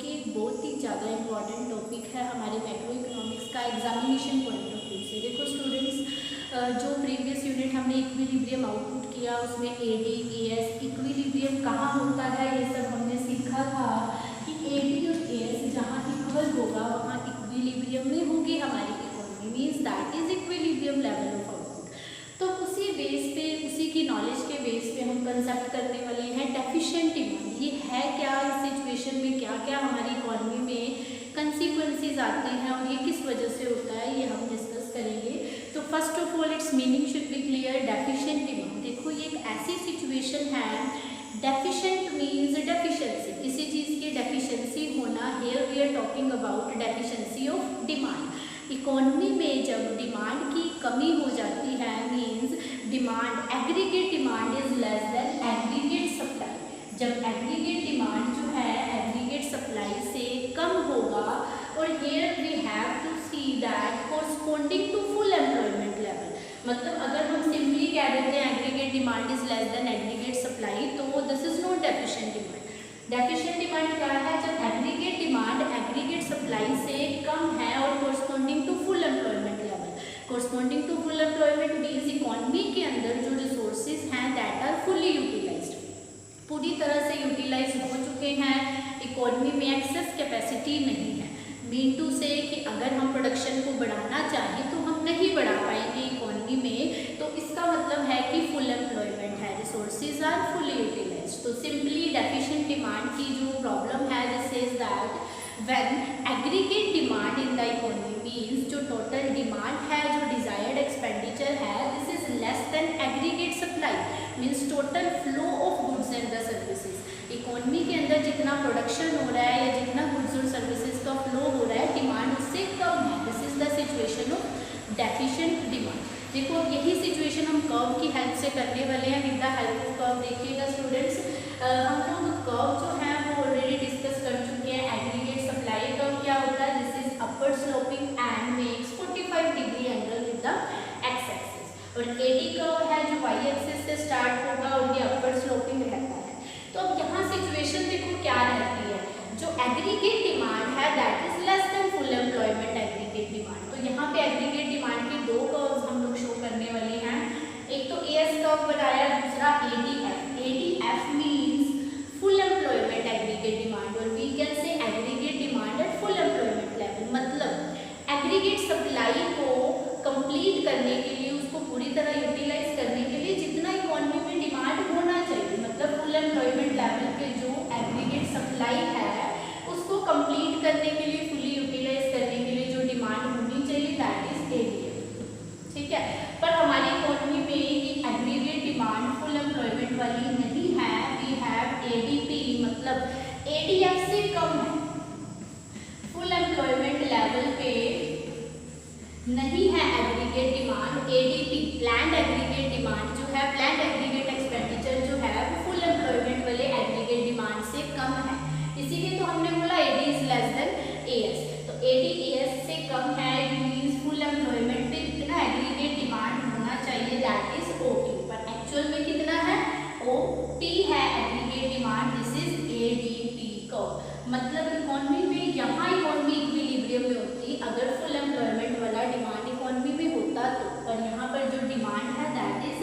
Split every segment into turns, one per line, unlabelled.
कि एक बहुत ही ज़्यादा इम्पॉर्टेंट टॉपिक है हमारे मैक्रो इकोनॉमिक्स का एग्जामिनेशन पॉइंट ऑफ व्यू से। देखो स्टूडेंट्स, जो प्रीवियस यूनिट हमने इक्विलिब्रियम आउटपुट किया उसमें एडी एएस इक्विलिब्रियम कहाँ होता है ये सब हमने सीखा था कि एडी और एएस जहाँ इक्वल होगा वहाँ इक्विलिब्रियम में होगी हमारी economy, means that is equilibrium level of output. तो उसी बेस पे, उसी की नॉलेज के बेस पे हम कंसेप्ट करने वाले हैं डेफिशिएंट डिमांड। ये है क्या, इस सिचुएशन में क्या क्या हमारी इकोनॉमी में कंसिक्वेंसेस आते हैं और ये किस वजह से होता है, ये हम डिस्कस करेंगे। तो first of all it's meaning should be clear. Deficient demand, देखो ये एक ऐसी सिचुएशन है, डेफिशिएंट मीन्स डेफिशिएंसी, किसी चीज़ की डेफिशिएंसी होना। Here we are talking about deficiency of demand. Economy में जब डिमांड की कमी हो जाती है, means demand, aggregate demand is less than aggregate supply. जब एग्रीगेट डिमांड जो है एग्रीगेट सप्लाई से कम होगा, और here we have to see that corresponding to full employment level. मतलब अगर हम सिंपली कह देते हैं aggregate demand is less than aggregate supply, तो this is not deficient demand. Deficient demand क्या है, जब एग्रीगेट डिमांड एग्रीगेट सप्लाई से कम है और corresponding to full employment level. Corresponding to full employment means economy के अंदर जो रिसोर्सेज हैं दैट आर फुली यूटिलाइज्ड, पूरी तरह से यूटिलाइज हो चुके हैं, इकोनॉमी में एक्सेस कैपेसिटी नहीं है। मीन टू से कि अगर हम प्रोडक्शन को बढ़ाना चाहें तो हम नहीं बढ़ा पाएंगे इकोनॉमी में, तो इसका मतलब है कि फुल एम्प्लॉयमेंट है, रिसोर्सेज आर फुली यूटिलाइज्ड। तो सिंपली डेफिशिएंट डिमांड की जो प्रॉब्लम है this is that when aggregate demand in the economy means जो टोटल डिमांड है, जो डिजायर्ड एक्सपेंडिचर है, this is less than aggregate supply, means total flow of goods and the services. Economy के अंदर जितना प्रोडक्शन हो रहा है या जितना गुड्स और सर्विसेज का फ्लो हो रहा है, डिमांड उससे कम है। This is the situation of deficient demand. देखो यही सिचुएशन हम कर्व की हेल्प से करने वाले हैं। With the help of curve देखिएगा स्टूडेंट्स, हम लोग कर्व जो है वो ऑलरेडी डिस्कस कर चुके हैं। एग्रीगेट सप्लाई कर्व क्या होता है, this is upward sloping and makes 45 degree angle with the x axis, और एडी कर्व है जो वाई एक्सिस से स्टार्ट होगा और ये अपवर्ड स्लोपिंग रहता है। तो अब यहाँ सिचुएशन देखो क्या रहती है, जो एग्रीगेट डिमांड है that is less then full employment aggregate demand. तो यहाँ पे एग्रीगेट डिमांड के दो कर्व्स हम लोग शो करने वाले हैं, एक तो एएस कर्व बनाया, दूसरा ADF. ADF means full employment aggregate demand और we can say aggregate demand at full employment level. मतलब एग्रीगेट सप्लाई को कंप्लीट करने के लिए, उसको पूरी तरह यूटिलाइज करने के लिए जितना इकोनॉमी में डिमांड होना चाहिए, मतलब फुल एम्प्लॉयमेंट लेवल पे जो एग्रीगेट सप्लाई है उसको कंप्लीट करने के लिए, फुली यूटिलाइज करने के लिए जो डिमांड होनी चाहिए दैट इज एडीएफ। ठीक है, पर हमारी इकोनॉमी में ये एग्रीगेट डिमांड फुल एम्प्लॉयमेंट वाली नहीं है, वी हैव एडीपी, मतलब एडीएफ से कम है, फुल एम्प्लॉयमेंट लेवल पे नहीं है aggregate demand. ADP planned aggregate demand जो है, प्लान्ड एग्रीगेट एक्सपेंडिचर जो है वो फुल एम्प्लॉयमेंट वाले एग्रीगेट डिमांड से कम है, इसीलिए तो हमने बोला AD is less than AS. तो एडी एएस से कम है, इट मींस फुल एम्प्लॉयमेंट पे कितना एग्रीगेट डिमांड होना चाहिए दैट इज ओटी, पर एक्चुअल में कितना है, ओटी है aggregate demand, this is ADP curve. मतलब इकोनॉमी में, यहाँ इकोनॉमी इक्विलिब्रियम में होती अगर फुल एम्प्लॉयमेंट वाला डिमांड इकोनॉमी में होता तो, पर यहाँ पर जो डिमांड है दैट इज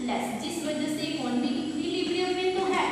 लेस, जिस वजह से इकोनॉमी इक्विलिब्रियम में तो है,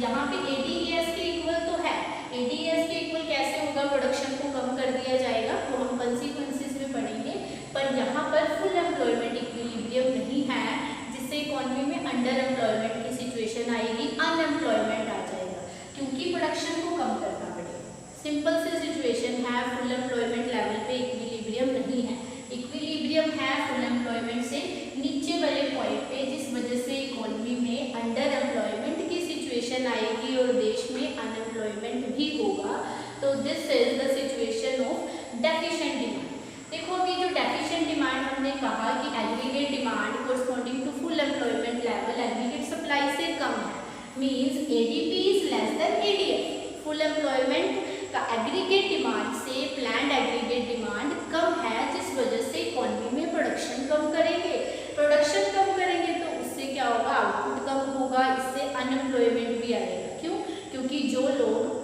यहाँ पे एडीएस के इक्वल तो है। एडीएस के इक्वल कैसे होगा, प्रोडक्शन को कम कर दिया जाएगा, तो हम कंसिक्वेंसेस में पढ़ेंगे, पर यहाँ पर फुल एम्प्लॉयमेंट इक्विलिब्रियम नहीं है, जिससे इकोनॉमी में अंडर एम्प्लॉयमेंट की सिचुएशन आएगी, अनएम्प्लॉयमेंट आ जाएगा, क्योंकि प्रोडक्शन को कम करना पड़ेगा। सिंपल सी सिचुएशन है, फुल एम्प्लॉयमेंट लेवल पे इक्विलिब्रियम नहीं है, इक्विलिब्रियम है फुल एम्प्लॉयमेंट से नीचे वाले पॉइंट पे, जिस वजह से इकोनॉमी में अंडर एम्प्लॉयमेंट की सिचुएशन आएगी और देश में अनएम्प्लॉयमेंट भी होगा। तो this is the situation of deficient demand. देखो अभी जो डेफिशिएंट डिमांड हमने कहा कि aggregate demand corresponding to full employment level aggregate supply से कम है, means ADP is less than ADF. Full employment का एग्रीगेट डिमांड से प्लान्ड एग्रीगेट डिमांड कम है, जिस वजह से इकोनॉमी में प्रोडक्शन कम करेंगे। प्रोडक्शन कम करेंगे तो उससे क्या होगा, आउटपुट कम होगा, इससे अनएम्प्लॉयमेंट भी आएगा। क्यों, क्योंकि जो लोग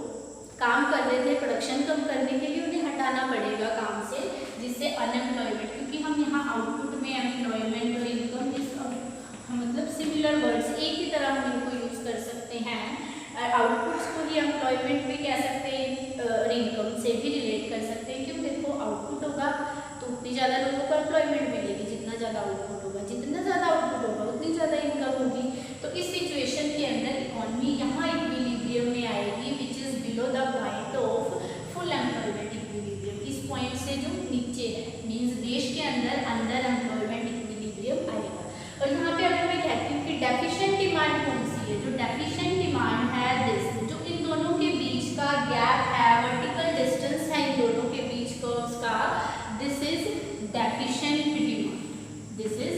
काम कर रहे थे एम्प्लॉयमेंट और इनकम इस मतलब सिमिलर वर्ड्स, एक ही तरह हम इनको यूज कर सकते हैं। आउटपुट्स को ही एम्प्लॉयमेंट भी कह सकते हैं और इनकम से भी रिलेट कर सकते हैं। क्यों? देखो आउटपुट होगा तो उतनी ज़्यादा लोगों को एम्प्लॉयमेंट मिलेगी, जितना ज़्यादा आउटपुट होगा, जितना ज़्यादा आउटपुट होगा उतनी ज़्यादा इनकम होगी। तो इस सिचुएशन के अंदर इकोनॉमी यहाँ इक्विलिब्रियम में आएगी which is below the point of full employment equilibrium. इस पॉइंट से जो नीचे है मीन्स देश के अंदर अंडर एम्प्लॉयमेंट इक्विलिब्रियम आएगा। और यहाँ पे अगर मैं कहती हूँ कि डेफिशिएंट डिमांड कौन सी है, जो डेफिशिएंट डिमांड है दिस, जो इन दोनों के बीच का गैप है, वर्टिकल डिस्टेंस है इन दोनों के बीच का उसका, this is deficient demand, this is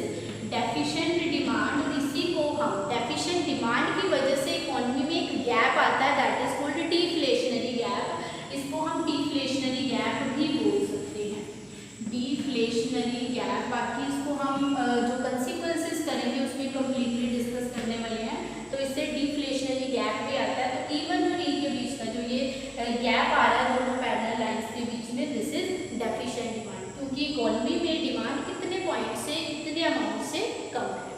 deficient demand. इसी को हम डेफिशिएंट डिमांड की वजह से इकोनॉमी में एक गैप आता है that is called deflationary gap. इसको हम डिफ्लेशनरी गैप भी बोल सकते हैं, डिफ्लेशनरी गैप। बाकी इसको हम जो कंसिक्वेंसेस करेंगे उसमें कंप्लीटली डिस्कस करने वाले हैं। तो इससे डिफ्लेशनरी गैप भी आता है। तो E1 और E के बीच का जो ये गैप आ रहा है दोनों पैरेलल लाइंस के बीच में, दिस इज डेफिशिएंट डिमांड, क्योंकि इकोनॉमी में डिमांड कितने पॉइंट से, कितने अमाउंट से कम है।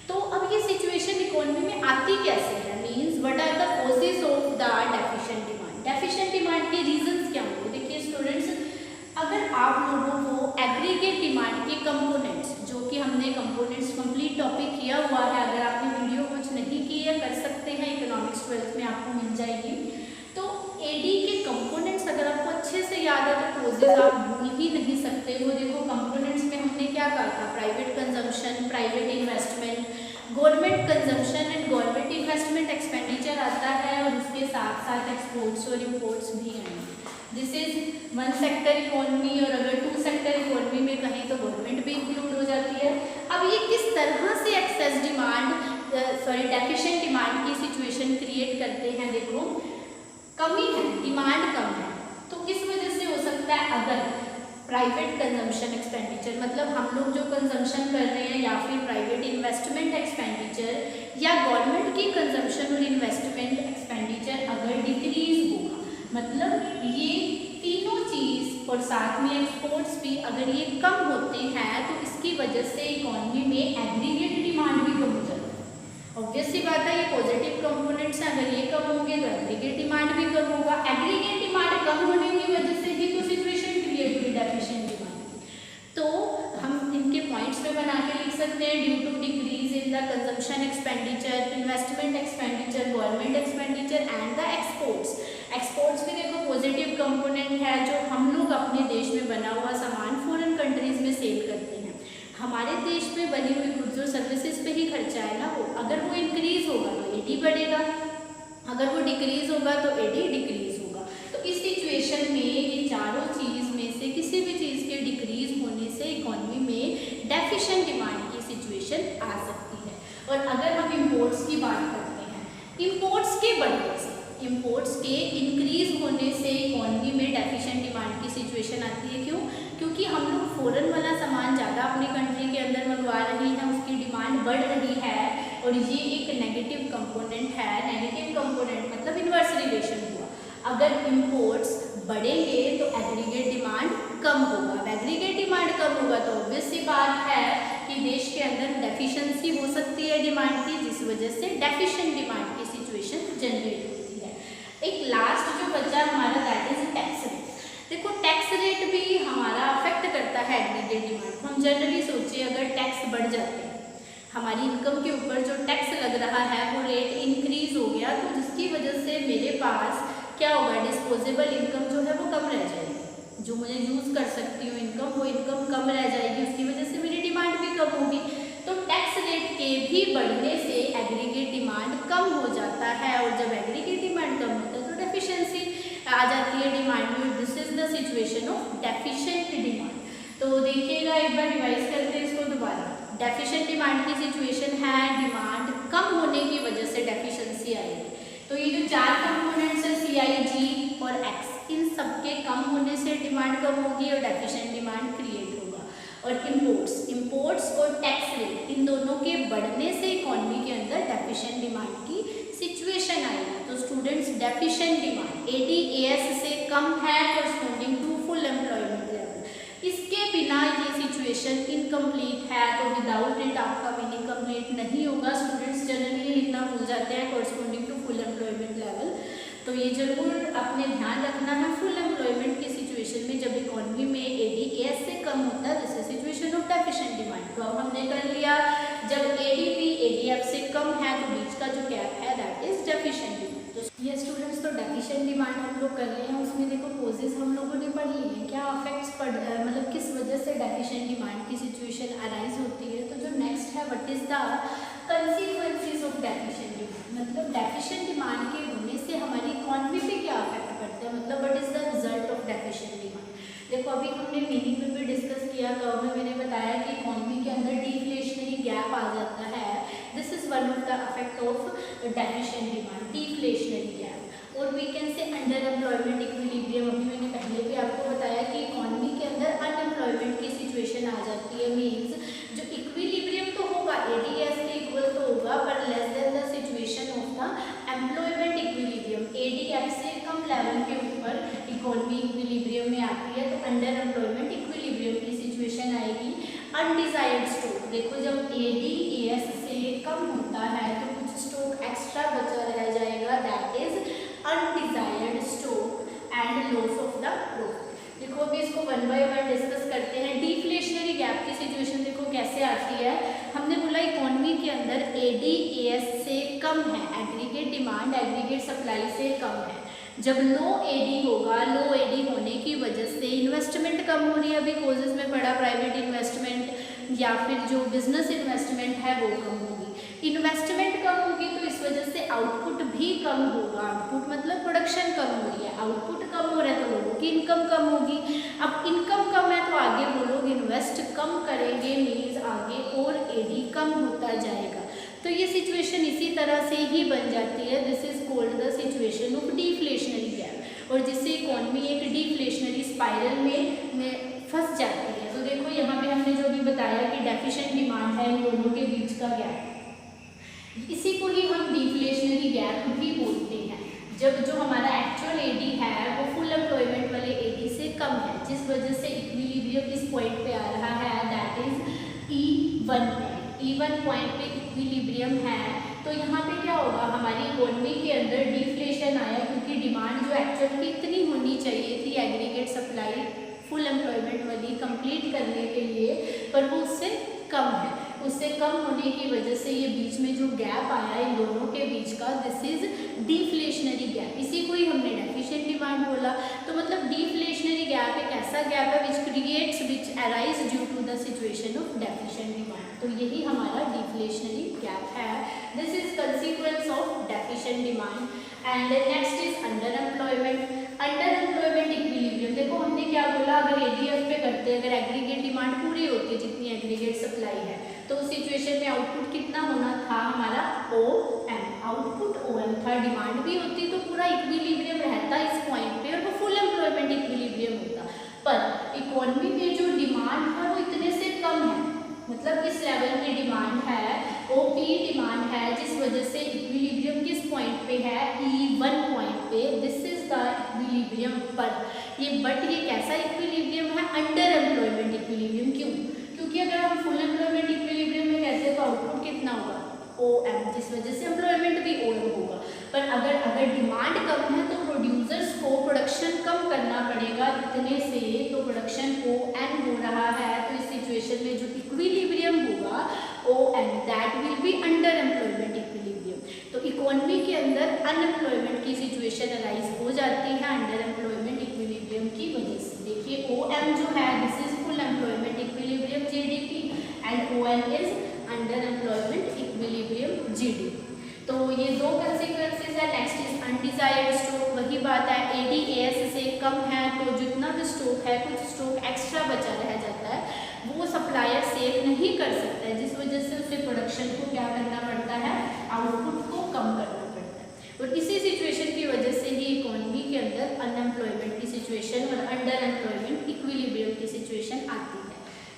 तो अब ये सिचुएशन इकोनॉमी में आती कैसे है, means what are the causes of the deficient demand. Deficient demand के रीजंस क्या होंगे? देखिए स्टूडेंट्स, अगर आप लोगों को एग्रीगेट डिमांड के कंपोनेंट्स, जो कि हमने कंपोनेंट्स कंप्लीट टॉपिक किया हुआ है, अगर आपने वीडियो कुछ नहीं की है कर सकते हैं, इकोनॉमिक्स 12th में आपको मिल जाएगी। तो एडी के कंपोनेंट्स अगर आपको अच्छे से याद है तो कॉजेज आप भूल ही नहीं सकते। वो देखो कंपोनेंट्स में हमने क्या कहा था, private consumption, private investment, government consumption and government investment expenditure आता है, और उसके साथ साथ एक्सपोर्ट्स और इम्पोर्ट्स भी हैं। This is one sector economy, और अगर टू सेक्टर इकोनॉमी में कहें तो गवर्नमेंट भी इंक्लूड हो जाती है। अब ये किस तरह से एक्सेस डिमांड डेफिशिएंट डिमांड की सिचुएशन क्रिएट करते हैं? देखो कमी है, डिमांड कम है, तो किस वजह से हो सकता है? अगर प्राइवेट कंजम्पशन एक्सपेंडिचर, मतलब हम लोग जो कंजम्पशन कर रहे हैं, या फिर प्राइवेट इन्वेस्टमेंट एक्सपेंडिचर या गवर्नमेंट की कंजम्पशन और इन्वेस्टमेंट एक्सपेंडिचर अगर डिक्रीज होगा, मतलब ये तीनों चीज़ और साथ में एक्सपोर्ट्स भी अगर ये कम होते हैं, तो इसकी वजह से इकोनॉमी में एग्रीगेट डिमांड भी कम हो जाती है। ऑब्वियस सी बात है, ये पॉजिटिव कंपोनेंट्स हैं, अगर ये कम होंगे तो एग्रीगेट डिमांड भी कम होगा। एग्रीगेट डिमांड कम होने की वजह से ही तो सिचुएशन क्रिएट हुई डेफिशिएंट डिमांड की। तो हम इनके पॉइंट्स में बना के लिख सकते हैं, due to decrease in the consumption expenditure, investment expenditure, government expenditure and the exports. Exports भी देखो पॉजिटिव कंपोनेंट है, जो हम लोग अपने देश में बना हुआ सामान फॉरेन कंट्रीज में सेल करते हैं। हमारे देश में बनी हुई गुड्स और सर्विसेज पे ही खर्चा है ना, वो अगर वो इंक्रीज होगा तो एडी बढ़ेगा, अगर वो डिक्रीज होगा तो एडी डिक्रीज होगा। तो इस सिचुएशन में ये चारों चीज़ में से किसी भी चीज़ के डिक्रीज होने से इकोनॉमी में डेफिशिएंट डिमांड की सिचुएशन आ सकती है। और अगर हम इम्पोर्ट्स की बात करते हैं, इम्पोर्ट्स के बढ़ने से, इम्पोर्ट्स के इंक्रीज होने से इकोनॉमी में डेफिशिएंट डिमांड की सिचुएशन आती है। क्यों? क्योंकि हम लोग फॉरेन वाला सामान ज़्यादा अपनी कंट्री के अंदर मंगवा रहे हैं, उसकी डिमांड बढ़ रही है, और ये एक नेगेटिव कंपोनेंट है। नेगेटिव कंपोनेंट मतलब इन्वर्स रिलेशन हुआ, अगर इम्पोर्ट्स बढ़ेंगे तो एग्रीगेट डिमांड कम होगा, एग्रीगेट डिमांड कम होगा तो ऑब्वियस सी बात है कि देश के अंदर डेफिशिएंसी हो सकती है डिमांड की, जिस वजह से डेफिशिएंट डिमांड की सिचुएशन जनरेट होती है। एक लास्ट जो बचा हमारा दैट इज टैक्स रेट। देखो टैक्स रेट भी हमारा अफेक्ट करता है एग्रीगेट डिमांड को। हम जनरली सोचिए अगर टैक्स बढ़ जाते हैं, हमारी इनकम के ऊपर जो टैक्स लग रहा है वो रेट इंक्रीज हो गया, तो जिसकी वजह से मेरे पास क्या होगा, डिस्पोजेबल इनकम जो है वो कम रह जाएगी, जो मुझे यूज़ कर सकती हूँ इनकम, वो इनकम कम रह जाएगी, उसकी वजह से मेरी डिमांड भी कम होगी। तो टैक्स रेट के भी बढ़ने से एग्रीगेट डिमांड कम हो जाता है, और जब एग्रीगेट डिमांड कम होता है तो डेफिशिएंसी आ जाती है डिमांड में। This is the situation of deficient demand. तो देखिएगा एक बार रिवाइज करते हैं इसको दोबारा। डेफिशिएंट डिमांड की सिचुएशन है, डिमांड कम होने की वजह से डेफिशिएंसी आएगी। तो ये जो चार कंपोनेंट्स है CI, G और X, इन सबके कम होने से डिमांड कम होगी और डेफिशिएंट डिमांड क्रिएट होगा। और इम्पोर्ट्स और टैक्स रेट, इन दोनों के बढ़ने से इकोनॉमी के अंदर डेफिशिएंट डिमांड की सिचुएशन आएगी। तो स्टूडेंट्स, डेफिशिएंट डिमांड AD/AS से कम है, corresponding to full employment level. इसके बिना ये सिचुएशन सिचुएशन इनकम्प्लीट है तो विदाउट इट आपका मीनिंग कंप्लीट नहीं होगा। स्टूडेंट्स जनरली लिखना भूल जाते हैं corresponding to full employment level, तो ये जरूर आपने ध्यान रखना है। फुल एम्प्लॉयमेंट की सिचुएशन में जब इकोनॉमी में ADAS से कम होता है this is situation of deficient demand. तो अब हमने कर लिया जब ADP ADF से कम है तो बीच का जो गैप है दैट इज डेफिशिएंट डिमांड। तो ये स्टूडेंट्स तो डेफिशिएंट डिमांड हम लोग कर रहे हैं, उसमें देखो कोजेस हम लोगों ने पढ़ ली है, क्या अफेक्ट्स मतलब किस वजह से डेफिशिएंट डिमांड की सिचुएशन अराइज होती है। तो जो नेक्स्ट है what is the consequences of deficient demand, मतलब डेफिशिएंट डिमांड के होने से हमारी इकोनॉमी पे क्या अफेक्ट पड़ता है, मतलब what is the result of deficient demand. देखो अभी हमने मीनिंग में भी डिस्कस किया, तो में मैंने बताया कि इकोनॉमी के अंदर डिफ्लेशनरी गैप आ जाता है। This is one of the effect of deficient demand, deflationary gap. और we can say under employment equilibrium, अभी मैंने पहले भी आपको बताया कि इकोनॉमी के अंदर अनएम्प्लॉयमेंट की सिचुएशन आ जाती है। मीन्स जो इक्विलिब्रियम तो होगा ADS के इक्वल तो होगा पर less than the situation of the employment equilibrium. ADF से कम लेवल के ऊपर इकोनॉमी इक्विलिब्रियम में आती है तो अंडर एम्प्लॉयमेंट इक्विलिब्रियम की सिचुएशन आएगी। अनडिजायर्ड स्टॉक, देखो जब ADAS से कम होता है तो कुछ स्टॉक एक्स्ट्रा बचा रह जाएगा, that is undesired stock and loss of the profit. देखो अभी इसको वन बाय वन डिस्कस करते हैं। डिफ्लेशनरी गैप की सिचुएशन देखो कैसे आती है। हमने बोला इकोनॉमी के अंदर ADAS से कम है, एग्रीगेट डिमांड एग्रीगेट सप्लाई से कम है। जब लो AD होगा, लो AD होने की वजह से इन्वेस्टमेंट कम हो रही है, अभी कोजेस में पढ़ा प्राइवेट इन्वेस्टमेंट या फिर जो बिजनेस इन्वेस्टमेंट है वो कम होगी। इन्वेस्टमेंट कम होगी तो इस वजह से आउटपुट भी कम होगा। आउटपुट मतलब प्रोडक्शन कम हो रही है, आउटपुट कम हो रहा है तो लोगों की इनकम कम होगी। अब इनकम कम है तो आगे वो लोग इन्वेस्ट कम करेंगे, मीन्स आगे और AD कम होता जाएगा। तो ये सिचुएशन इसी तरह से ही बन जाती है। This is called the situation of deflationary gap, और जिससे इकोनॉमी एक डिफ्लेशनरी स्पाइरल में फंस जाती है। तो देखो यहाँ पे हमने जो भी बताया कि डेफिशिएंट डिमांड है इन दोनों के बीच का गैप, इसी को ही हम डिफ्लेशनरी गैप भी बोलते हैं। जब जो हमारा एक्चुअल AD है वो फुल एम्प्लॉयमेंट वाले AD से कम है, जिस वजह से इक्विलिब्रियम इस पॉइंट पे आ रहा है, that is E1 point. E1 point पे इक्विलिब्रियम है तो यहाँ पे क्या होगा, हमारी इकोनॉमी के अंदर डिफ्लेशन आया क्योंकि डिमांड जो एक्चुअल की इतनी होनी चाहिए थी एग्रीगेट सप्लाई फुल एम्प्लॉयमेंट वाली कंप्लीट करने के लिए, पर वो उससे कम है। उससे कम होने की वजह से ये बीच में जो गैप आया इन दोनों के बीच का, दिस इज डिफ्लेशनरी गैप। इसी को ही हमने डेफिशिएंट डिमांड बोला। तो मतलब डिफ्लेशनरी गैप एक ऐसा गैप है which arise due to the situation of deficient demand. तो यही हमारा डिफ्लेशनरी गैप है। This is consequence of deficient demand. And next is under employment. Under employment equilibrium, देखो हमने क्या बोला, अगर ADF पे करते हैं, अगर एग्रीगेट डिमांड पूरी होती है जितनी एग्रीगेट सप्लाई है, तो उस सिचुएशन में आउटपुट कितना होना था हमारा OM, आउटपुट OM था। डिमांड भी होती तो पूरा इक्विलिब्रियम रहता इस पॉइंट पे और वो फुल एम्प्लॉयमेंट इक्विलिब्रियम होता। पर इकोनॉमी में जो डिमांड है वो इतने से कम है, मतलब इस लेवल की डिमांड है, OP डिमांड है, जिस वजह से इक्विलिब्रियम किस पॉइंट पे है, E1 पॉइंट पे। This is the equilibrium. पर ये कैसा इक्विलिब्रियम है, अंडर एम्प्लॉयमेंट इक्विलिब्रियम। क्यों? क्योंकि अगर हम फुल एम्प्लॉयमेंट इक्विलिब्रियम में कहते हैं तो आउटपुट कितना होगा, OM, जिस वजह से एम्प्लॉयमेंट भी OM होगा। पर अगर डिमांड कम है तो प्रोड्यूसर्स को प्रोडक्शन कम करना पड़ेगा इतने से, तो प्रोडक्शन ON हो रहा है। तो इस सिचुएशन में जो इक्विलिब्रियम होगा OM, that will be under employment equilibrium. तो इकोनॉमी के अंदर अनएम्प्लॉयमेंट की सिचुएशन अराइज हो जाती है अंडर एम्प्लॉयमेंट इक्विलिब्रियम की वजह से। देखिए OM जो है this is full employment equilibrium GDP and ON is under employment equilibrium GDP। तो ये दो कंसीक्वेंसेस है। नेक्स्ट इज अनडिजायर्ड स्टॉक, वही बात है, ADAS से कम है तो जितना भी स्टॉक है, कुछ स्टॉक एक्स्ट्रा बचा रह जाता है, वो सप्लायर सेल नहीं कर सकता है, जिस वजह से उसे प्रोडक्शन को क्या करना पड़ता है, आउटपुट को कम करना पड़ता है। और इसी सिचुएशन की वजह से ही इकोनॉमी के अंदर अनएम्प्लॉयमेंट की सिचुएशन और अंडर एम्प्लॉयमेंट इक्विलिब्रियम की सिचुएशन आती है।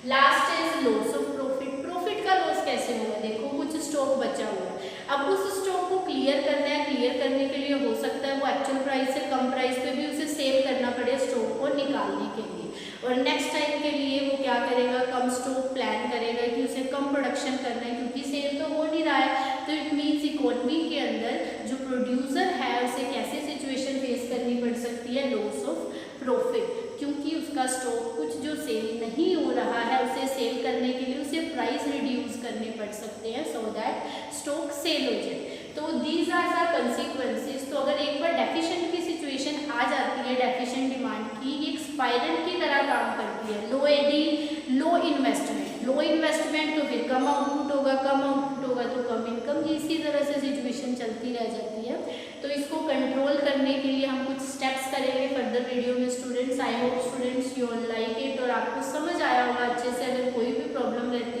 Last is loss of profit. Profit का लॉस कैसे होगा, देखो कुछ स्टॉक बचा हुआ है, अब उस स्टॉक को क्लियर करना है। क्लियर करने के लिए हो सकता है वो एक्चुअल प्राइस से कम प्राइस पे भी उसे सेल करना पड़े, स्टॉक को निकाल निकालने के लिए, और नेक्स्ट टाइम के लिए वो क्या करेगा, कम स्टॉक प्लान करेगा कि उसे कम प्रोडक्शन करना है, क्योंकि सेल तो हो नहीं रहा है। तो इट मीन्स इकोनॉमी के अंदर जो प्रोड्यूसर है उसे कैसे सिचुएशन फेस करनी पड़ सकती है, लॉस ऑफ प्रॉफिट, क्योंकि उसका स्टॉक कुछ जो सेल नहीं हो रहा है उसे सेल करने के लिए उसे प्राइस रिड्यूस करने पड़ सकते हैं, सो दैट स्टॉक सेल हो जाए। तो दीज आर द कंसिक्वेंसेस। तो अगर एक बार डेफिशिएंट की सिचुएशन आ जाती है, डेफिशिएंट डिमांड की, ये एक स्पाइरल की तरह काम करती है। लो एडी, लो इन्वेस्टमेंट, लो इन्वेस्टमेंट तो फिर कम आउटपुट होगा, कम आउटपुट होगा तो कम इनकम, इसी तरह से सिचुएशन चलती रह जाती है। तो इसको कंट्रोल करने के लिए हम कुछ स्टेप्स करेंगे फर्दर वीडियो में students. I hope students you like it और आपको समझ आया होगा अच्छे से। अगर कोई भी प्रॉब्लम रहती